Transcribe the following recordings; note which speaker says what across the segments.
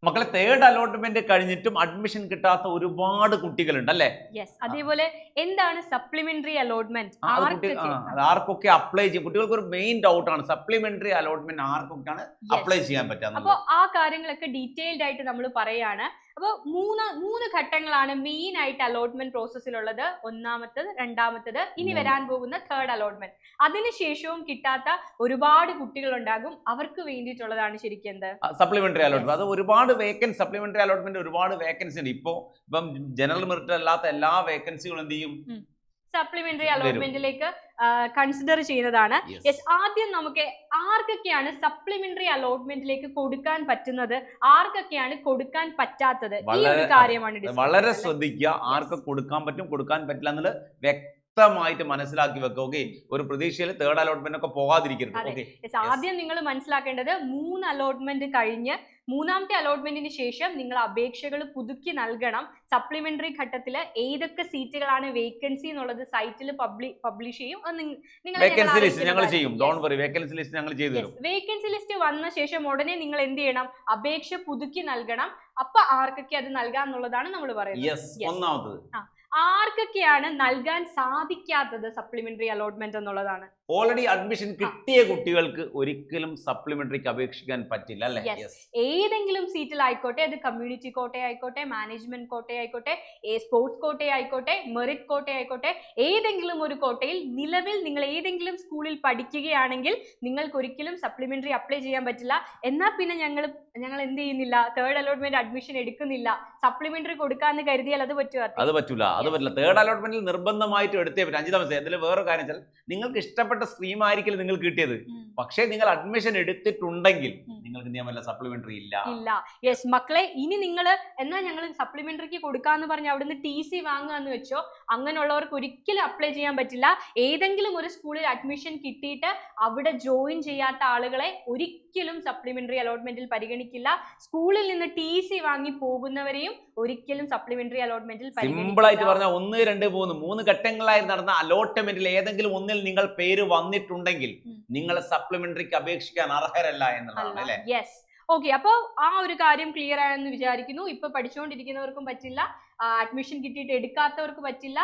Speaker 1: മക്കളെ third allotment കഴിഞ്ഞിട്ടും admission കിട്ടാത്ത ഒരുപാട് കുട്ടികളുണ്ട് അല്ലേ?
Speaker 2: അതേപോലെ എന്താണ് സപ്ലിമെന്ററി അലോട്ട്മെന്റ്,
Speaker 1: ആർക്കൊക്കെ അപ്ലൈ ചെയ്യും? കുട്ടികൾക്ക് ഒരു മെയിൻ ഡൗട്ട് ആണ് സപ്ലിമെന്ററി അലോട്ട്മെന്റ് ആർക്കൊക്കെയാണ് അപ്ലൈ ചെയ്യാൻ പറ്റുക.
Speaker 2: അപ്പോൾ ആ കാര്യങ്ങളൊക്കെ ഡീറ്റെയിൽഡ് ആയിട്ട് നമ്മൾ പറയാണ്. അപ്പോൾ മൂന്ന് ഘട്ടങ്ങളാണ് മെയിൻ ആയിട്ട് അലോട്ട്മെന്റ് പ്രോസസ്സിലുള്ളത്. ഒന്നാമത്തത്, രണ്ടാമത്തത്, ഇനി വരാൻ പോകുന്ന തേർഡ് അലോട്ട്മെന്റ്. അതിനുശേഷവും കിട്ടാത്ത ഒരുപാട് കുട്ടികൾ ഉണ്ടാകും. അവർക്ക് വേണ്ടിയിട്ടുള്ളതാണ് ശരിക്കും എന്ത്
Speaker 1: സപ്ലിമെന്ററി അലോട്ട്മെന്റ്. അത് ഒരുപാട് വേക്കൻസി, സപ്ലിമെന്ററി അലോട്ട്മെന്റ് ഒരുപാട് വേക്കൻസി ഉണ്ട്. ഇപ്പം ജനറൽ മെറിറ്റ് അല്ലാത്ത എല്ലാ വേക്കൻസികളും എന്ത് ചെയ്യും?
Speaker 2: സപ്ലിമെന്ററി അലോട്ട്മെന്റിലേക്ക് കൺസിഡർ ചെയ്യുന്നതാണ്. ആദ്യം നമുക്ക് ആർക്കൊക്കെയാണ് സപ്ലിമെന്ററി അലോട്ട്മെന്റിലേക്ക് കൊടുക്കാൻ പറ്റുന്നത്, ആർക്കൊക്കെയാണ് കൊടുക്കാൻ പറ്റാത്തത്, ഈ ഒരു കാര്യമാണ്
Speaker 1: വളരെ ശ്രദ്ധിക്കുക. ആർക്ക് കൊടുക്കാൻ പറ്റും, കൊടുക്കാൻ പറ്റില്ല എന്നുള്ളത് വ്യക്തമായിട്ട് മനസ്സിലാക്കി വെക്കുക. ഓക്കെ, ഒരു പ്രതീക്ഷയിൽ തേർഡ് അലോട്ട്മെന്റ് ഒക്കെ പോകാതിരിക്കരുത്.
Speaker 2: ആദ്യം നിങ്ങൾ മനസ്സിലാക്കേണ്ടത് 3 അലോട്ട്മെന്റ് കഴിഞ്ഞ് മൂന്നാമത്തെ അലോട്ട്മെന്റിന് ശേഷം നിങ്ങൾ അപേക്ഷകൾ പുതുക്കി നൽകണം. സപ്ലിമെന്ററി ഘട്ടത്തിൽ ഏതൊക്കെ സീറ്റുകളാണ് വേക്കൻസി എന്നുള്ളത് സൈറ്റിൽ പബ്ലിഷ് ചെയ്യും.
Speaker 1: വേക്കൻസി ലിസ്റ്റ് ഞങ്ങൾ ചെയ്യും. ഡോണ്ട് വറി, വേക്കൻസി ലിസ്റ്റ് ഞങ്ങൾ ചെയ്തു തരും.
Speaker 2: വേക്കൻസി ലിസ്റ്റ് വന്ന ശേഷം ഉടനെ നിങ്ങൾ എന്ത് ചെയ്യണം? അപേക്ഷ പുതുക്കി നൽകണം. അപ്പൊ ആർക്കൊക്കെ അത് നൽകാന്നുള്ളതാണ് നമ്മൾ പറയുന്നത്.
Speaker 1: ഒന്നാമത്
Speaker 2: ആർക്കൊക്കെയാണ് നൽകാൻ സാധിക്കാത്തത് സപ്ലിമെന്ററി അലോട്ട്മെന്റ് എന്നുള്ളതാണ്.
Speaker 1: ഓൾറെഡി അഡ്മിഷൻ കിട്ടിയ കുട്ടികൾക്ക് ഒരിക്കലും സപ്ലിമെന്ററിക്ക് അപേക്ഷിക്കാൻ പറ്റില്ല അല്ലേ?
Speaker 2: ഏതെങ്കിലും സീറ്റിലായിക്കോട്ടെ, അത് കമ്മ്യൂണിറ്റി കോട്ട ആയിക്കോട്ടെ, മാനേജ്മെന്റ് കോട്ട ആയിക്കോട്ടെ, സ്പോർട്സ് കോട്ട ആയിക്കോട്ടെ, മെറിറ്റ് കോട്ട ആയിക്കോട്ടെ, ഏതെങ്കിലും ഒരു കോട്ടയിൽ നിലവിൽ നിങ്ങൾ ഏതെങ്കിലും സ്കൂളിൽ പഠിക്കുകയാണെങ്കിൽ നിങ്ങൾക്ക് ഒരിക്കലും സപ്ലിമെന്ററി അപ്ലൈ ചെയ്യാൻ പറ്റില്ല. എന്നാൽ പിന്നെ ഞങ്ങൾ എന്ത് ചെയ്യുന്നില്ല? തേർഡ് അലോട്ട്മെന്റ് അഡ്മിഷൻ എടുക്കുന്നില്ല. സപ്ലിമെന്ററി കൊടുക്കാന്ന് കരുതിയാൽ അത് പറ്റുമോ?
Speaker 1: അത് പറ്റില്ല. തേർഡ് അലോട്ട്മെന്റിൽ നിർബന്ധമായിട്ട് എടുത്തേ പറ്റും. 5 ദിവസം. അതിൽ വേറെ കാര്യം വെച്ചാൽ നിങ്ങൾക്ക് ഇഷ്ടപ്പെട്ട സ്ട്രീം ആയിരിക്കില്ല നിങ്ങൾക്ക് കിട്ടിയത്. പക്ഷേ നിങ്ങൾ അഡ്മിഷൻ എടുത്തിട്ടുണ്ടെങ്കിൽ നിങ്ങൾക്ക് നിയമമല്ല, സപ്ലിമെന്ററി ഇല്ല.
Speaker 2: യെസ് മക്കളെ, ഇനി നിങ്ങൾ എന്നാ ഞങ്ങൾ സപ്ലിമെന്ററിക്ക് കൊടുക്കാന്ന് പറഞ്ഞ് അവിടുന്ന് TC വാങ്ങുകയെന്ന് വെച്ചോ, അങ്ങനെയുള്ളവർക്ക് ഒരിക്കലും അപ്ലൈ ചെയ്യാൻ പറ്റില്ല. ഏതെങ്കിലും ഒരു സ്കൂളിൽ അഡ്മിഷൻ കിട്ടിയിട്ട് അവിടെ ജോയിൻ ചെയ്യാത്ത ആളുകളെ ഒരിക്കലും സപ്ലിമെന്ററി അലോട്ട്മെന്റിൽ പരിഗണിക്കില്ല. സ്കൂളിൽ നിന്ന് TC വാങ്ങി പോകുന്നവരെയും ഒരിക്കലും സപ്ലിമെന്ററി അലോട്ട്മെന്റിൽ
Speaker 1: സിമ്പിൾ ആയിട്ട് പറഞ്ഞാൽ 1, 2, 3 3 ഘട്ടങ്ങളായി നടന്ന അലോട്ട്മെന്റിൽ ഏതെങ്കിലും ഒന്നിൽ നിങ്ങൾ പേര് വന്നിട്ടുണ്ടെങ്കിൽ നിങ്ങൾ സപ്ലിമെന്ററിക്ക് അപേക്ഷിക്കാൻ അർഹരല്ല എന്നതാണ് അല്ലേ?
Speaker 2: യെസ്. ഓക്കെ, അപ്പൊ ആ ഒരു കാര്യം ക്ലിയർ ആയെന്ന് വിചാരിക്കുന്നു. ഇപ്പൊ പഠിച്ചുകൊണ്ടിരിക്കുന്നവർക്കും പറ്റില്ല, അഡ്മിഷൻ കിട്ടിയിട്ട് എടുക്കാത്തവർക്ക് പറ്റില്ല,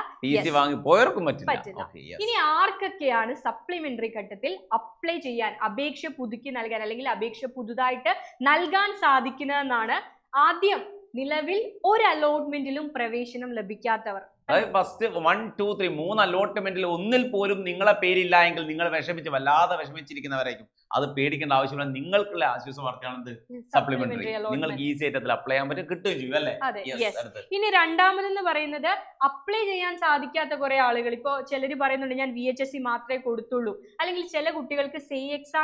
Speaker 1: പോയവർക്കും പറ്റില്ല.
Speaker 2: ഇനി ആർക്കൊക്കെയാണ് സപ്ലിമെന്ററി ഘട്ടത്തിൽ അപ്ലൈ ചെയ്യാൻ, അപേക്ഷ പുതുക്കി നൽകാൻ അല്ലെങ്കിൽ അപേക്ഷ പുതുതായിട്ട് നൽകാൻ സാധിക്കുന്നതെന്നാണ്. ആദ്യം നിലവിൽ ഒരു അലോട്ട്മെന്റിലും പ്രവേശനം ലഭിക്കാത്തവർ,
Speaker 1: അതായത് ഫസ്റ്റ് 1, 2, 3 3 അലോട്ട്മെന്റിൽ ഒന്നിൽ പോലും നിങ്ങളെ പേരില്ല എങ്കിൽ നിങ്ങൾ വല്ലാതെ വിഷമിച്ചിരിക്കുന്നവരായിരിക്കും. അത് പേടിക്കേണ്ട ആവശ്യമില്ല. നിങ്ങൾക്കുള്ള ആശ്വാസ വാർത്തയാണത് സപ്ലിമെന്ററി. നിങ്ങൾക്ക് ഈസി ആയിട്ട് അതിൽ അപ്ലൈ ചെയ്യാൻ പറ്റും, കിട്ടുകയും ചെയ്യും അല്ലേ?
Speaker 2: ഇനി രണ്ടാമതെന്ന് പറയുന്നത് അപ്ലൈ ചെയ്യാൻ സാധിക്കാത്ത കുറെ ആളുകൾ. ഇപ്പോ ചിലര് പറയുന്നുണ്ട് ഞാൻ VHSC മാത്രമേ കൊടുത്തുള്ളൂ, അല്ലെങ്കിൽ ചില കുട്ടികൾക്ക് സേ എക്സാം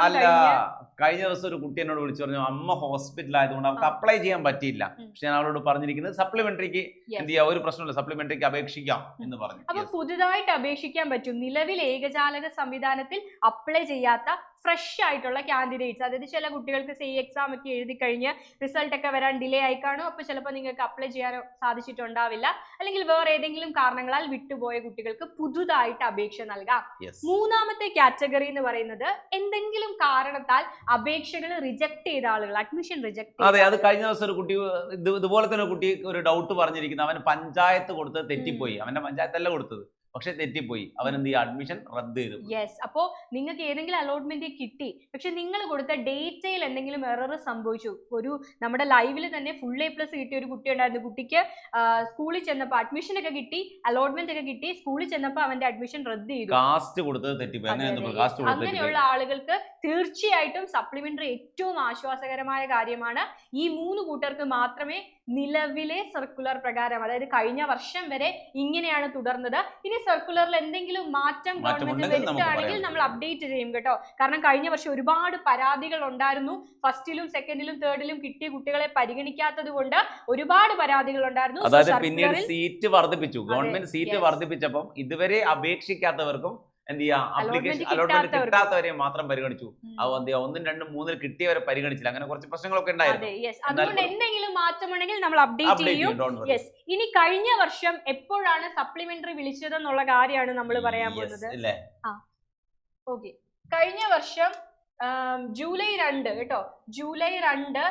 Speaker 1: കഴിഞ്ഞ ദിവസം ഒരു കുട്ടി എന്നോട് വിളിച്ചു പറഞ്ഞു, അമ്മ ഹോസ്പിറ്റൽ ആയതുകൊണ്ട് അവർക്ക് അപ്ലൈ ചെയ്യാൻ പറ്റിയില്ല. പക്ഷെ ഞാൻ അവളോട് പറഞ്ഞിരിക്കുന്നത് സപ്ലിമെന്ററിക്ക് എന്ത് ചെയ്യാം, ഒരു പ്രശ്നമില്ല, സപ്ലിമെന്ററിക്ക് അപേക്ഷിക്കാം എന്ന് പറഞ്ഞു.
Speaker 2: അപ്പൊ പുതുതായിട്ട് അപേക്ഷിക്കാൻ പറ്റും. നിലവിൽ ഏകജാലക സംവിധാനത്തിൽ അപ്ലൈ ചെയ്യാത്ത ഫ്രഷ് ആയിട്ടുള്ള കാൻഡിഡേറ്റ്സ്, അതായത് ചില കുട്ടികൾക്ക് സേ എക്സാം ഒക്കെ എഴുതി കഴിഞ്ഞ് റിസൾട്ട് ഒക്കെ വരാൻ ഡിലേ ആയി കാണും. അപ്പൊ ചിലപ്പോൾ നിങ്ങൾക്ക് അപ്ലൈ ചെയ്യാൻ സാധിച്ചിട്ടുണ്ടാവില്ല, അല്ലെങ്കിൽ വേറെ ഏതെങ്കിലും കാരണങ്ങളാൽ വിട്ടുപോയ കുട്ടികൾക്ക് പുതുതായിട്ട് അപേക്ഷ നൽകാം. മൂന്നാമത്തെ കാറ്റഗറി എന്ന് പറയുന്നത് എന്തെങ്കിലും കാരണത്താൽ അപേക്ഷകൾ റിജക്ട് ചെയ്ത ആളുകൾ, അഡ്മിഷൻ റിജക്ട്.
Speaker 1: അതെ, അത് കഴിഞ്ഞ ദിവസം ഒരു കുട്ടി ഇതുപോലെ തന്നെ കുട്ടി ഒരു ഡൗട്ട് പറഞ്ഞിരിക്കുന്നത്, അവൻ പഞ്ചായത്ത് കൊടുത്തത് തെറ്റിപ്പോയി. അവന്റെ പഞ്ചായത്തല്ല കൊടുത്തത്, പക്ഷെ തെറ്റിപ്പോയി. അവൻ എന്ത് ചെയ്യും? അഡ്മിഷൻ റദ്ദ് ചെയ്തു.
Speaker 2: യെസ്. അപ്പോ നിങ്ങൾക്ക് ഏതെങ്കിലും അലോട്ട്മെന്റ് കിട്ടി, പക്ഷെ നിങ്ങൾ കൊടുത്ത ഡേറ്റയിൽ എന്തെങ്കിലും എറർ സംഭവിച്ചു. ഒരു നമ്മുടെ ലൈവിൽ തന്നെ ഫുൾ A+ കിട്ടിയ ഒരു കുട്ടി ഉണ്ടായിരുന്നു. കുട്ടിക്ക് സ്കൂളിൽ ചെന്നപ്പോൾ അഡ്മിഷൻ ഒക്കെ കിട്ടി, അലോട്ട്മെന്റ് ഒക്കെ കിട്ടി, സ്കൂളിൽ ചെന്നപ്പോൾ അവന്റെ അഡ്മിഷൻ റദ്ദ് ചെയ്തു.
Speaker 1: കാസ്റ്റ് കൊടുത്തത് തെറ്റിപ്പോയി.
Speaker 2: അങ്ങനെയുള്ള ആളുകൾക്ക് തീർച്ചയായിട്ടും സപ്ലിമെന്ററി ഏറ്റവും ആശ്വാസകരമായ കാര്യമാണ്. ഈ 3 കൂട്ടർക്ക് മാത്രമേ നിലവിലെ സർക്കുലർ പ്രകാരം, അതായത് കഴിഞ്ഞ വർഷം വരെ ഇങ്ങനെയാണ് തുടർന്നത്. ഇനി സർക്കുലറിൽ എന്തെങ്കിലും മാറ്റം ഗവൺമെന്റ് വരുത്തുകയാണെങ്കിൽ നമ്മൾ അപ്ഡേറ്റ് ചെയ്യും കേട്ടോ. കാരണം കഴിഞ്ഞ വർഷം ഒരുപാട് പരാതികൾ ഉണ്ടായിരുന്നു. ഫസ്റ്റിലും സെക്കൻഡിലും തേർഡിലും കിട്ടിയ കുട്ടികളെ പരിഗണിക്കാത്തത് കൊണ്ട് ഒരുപാട് പരാതികൾ ഉണ്ടായിരുന്നു.
Speaker 1: അതായത് പിന്നീട് സീറ്റ് വർദ്ധിപ്പിച്ചു, ഗവൺമെന്റ് സീറ്റ് വർദ്ധിപ്പിച്ചപ്പം ഇതുവരെ അപേക്ഷിക്കാത്തവർക്കും എന്ത് ചെയ്യാം, അപ്ലിക്കേഷൻ അലോട്ട്മെന്റ് കിട്ടാത്തവരെ മാത്രം പരിഗണിച്ചു. അത് എന്ത് ചെയ്യാം, 1, 2, 3 കിട്ടിയവരെ പരിഗണിച്ചില്ല. അങ്ങനെ കുറച്ച് പ്രശ്നങ്ങളൊക്കെ ഉണ്ടായിരുന്നു.
Speaker 2: അതുകൊണ്ട് എന്തെങ്കിലും മാറ്റമുണ്ടെങ്കിൽ നമ്മൾ അപ്ഡേറ്റ് ചെയ്യും. യെസ്. ഇനി കഴിഞ്ഞ വർഷം എപ്പോഴാണ് സപ്ലിമെന്ററി വിളിച്ചതെന്നുള്ള കാര്യമാണ് നമ്മൾ പറയാൻ പോകുന്നത്. ഓക്കെ, കഴിഞ്ഞ വർഷം ജൂലൈ 2 കേട്ടോ. ജൂലൈ 2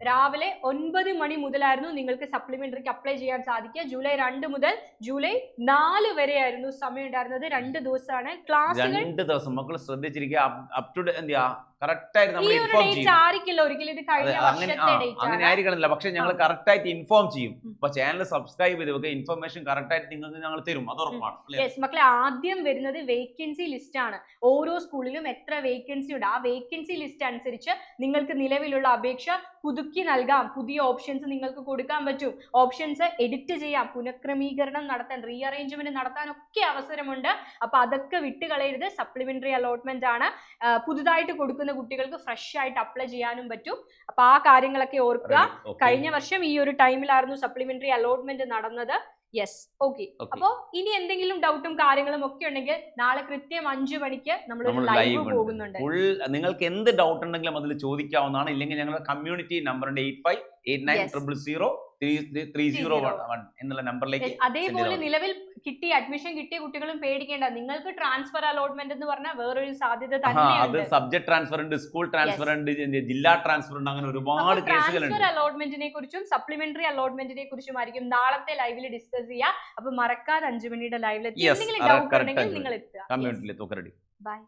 Speaker 2: രാവിലെ 9 മണി മുതലായിരുന്നു നിങ്ങൾക്ക് സപ്ലിമെന്ററിക്ക് അപ്ലൈ ചെയ്യാൻ സാധിക്കുക. ജൂലൈ 2 മുതൽ ജൂലൈ 4 വരെ ആയിരുന്നു സമയം ഉണ്ടായിരുന്നത്. 2 ദിവസമാണ് ക്ലാസ്സുകൾ.
Speaker 1: 2 ദിവസം മക്കൾ ശ്രദ്ധിച്ചിരിക്കുക. അപ് ടു കറക്റ്റ് ആയിട്ട്
Speaker 2: ഈ
Speaker 1: നമ്മൾ
Speaker 2: ഒരു
Speaker 1: ഇൻഫോം
Speaker 2: ഡേറ്റ്
Speaker 1: ചെയ്യും.
Speaker 2: ആയിരിക്കില്ല ഒരിക്കലും, ഇത് കഴിഞ്ഞ വർഷത്തെ ഡേറ്റ്
Speaker 1: അങ്ങനെ
Speaker 2: ആണ്.
Speaker 1: ആയിരിക്കണില്ല, പക്ഷെ ഞങ്ങൾ കറക്റ്റ് ആയിട്ട് ഇൻഫോം ചെയ്യും. അപ്പൊ ചാനൽ സബ്സ്ക്രൈബ് ചെയ്ത് വെക്കുക, ഇൻഫർമേഷൻ കറക്റ്റ് ആയിട്ട് നിങ്ങൾക്ക് ഞങ്ങൾ തരും, അത് ഉറപ്പാണ്.
Speaker 2: യെസ് മക്കളെ, ആദ്യം വരുന്നത് വേക്കൻസി ലിസ്റ്റ് ആണ്. ഓരോ സ്കൂളിലും എത്ര വേക്കൻസി ഉണ്ട്, ആ വേക്കൻസി ലിസ്റ്റ് അനുസരിച്ച് നിങ്ങൾക്ക് നിലവിലുള്ള അപേക്ഷ പുതുക്കി നൽകാം. പുതിയ ഓപ്ഷൻസ് നിങ്ങൾക്ക് കൊടുക്കാൻ പറ്റും. ഓപ്ഷൻസ് എഡിറ്റ് ചെയ്യാം, പുനഃക്രമീകരണം നടത്താൻ, റീഅറേഞ്ച്മെന്റ് നടത്താനൊക്കെ അവസരമുണ്ട്. അപ്പൊ അതൊക്കെ വിട്ടുകളയരുത്. സപ്ലിമെന്ററി അലോട്ട്മെന്റ് ആണ്. പുതുതായിട്ട് കൊടുക്കുന്ന കുട്ടികൾക്ക് ഫ്രഷ് ആയിട്ട് അപ്ലൈ ചെയ്യാനും പറ്റും. അപ്പൊ ആ കാര്യങ്ങളൊക്കെ ഓർക്കുക. കഴിഞ്ഞ വർഷം ഈ ഒരു ടൈമിലായിരുന്നു സപ്ലിമെന്ററി അലോട്ട്മെന്റ് നടന്നത്. Yes, okay. അപ്പൊ ഇനി എന്തെങ്കിലും ഡൗട്ടും കാര്യങ്ങളും ഒക്കെ ഉണ്ടെങ്കിൽ നാളെ കൃത്യം 5 മണിക്ക് നമ്മൾ ലൈവ് പോകുന്നുണ്ട്.
Speaker 1: നിങ്ങൾക്ക് എന്ത് ഡൗട്ട് ഉണ്ടെങ്കിലും അതിൽ ചോദിക്കാവുന്നതാണ്. ഇല്ലെങ്കിൽ ഞങ്ങളുടെ കമ്മ്യൂണിറ്റി നമ്പറുണ്ട് 8589301301 എന്നുള്ള നമ്പറിലേക്ക്.
Speaker 2: അതേപോലെ നിലവിൽ അഡ്മിഷൻ കിട്ടിയ കുട്ടികളും പേടിക്കേണ്ട. നിങ്ങൾക്ക് ട്രാൻസ്ഫർ അലോട്ട്മെന്റ് എന്ന് പറഞ്ഞാൽ വേറൊരു സാധ്യത തന്നെയുണ്ട്.
Speaker 1: അത് സബ്ജക്ട് ട്രാൻസ്ഫർ ഉണ്ട്, സ്കൂൾ ട്രാൻസ്ഫർ ഉണ്ട്, ജില്ലാ ട്രാൻസ്ഫർ ഉണ്ട്, അങ്ങനെ ഒരുപാട് കേസുകളുണ്ട്.
Speaker 2: ട്രാൻസ്ഫർ അലോട്ട്മെന്റിനെ കുറിച്ചും സപ്ലിമെന്ററി അലോട്ട്മെന്റിനെ കുറിച്ചും ആയിരിക്കും നാളത്തെ ലൈവിൽ ഡിസ്കസ് ചെയ്യുക. അപ്പൊ മറക്കാതെ 5 മണിയുടെ ലൈവിൽ എന്തെങ്കിലും ഡൗട്ട് ഉണ്ടെങ്കിൽ നിങ്ങൾ എത്തുക.
Speaker 1: കമ്മ്യൂണിറ്റിയിൽ.
Speaker 2: ബൈ.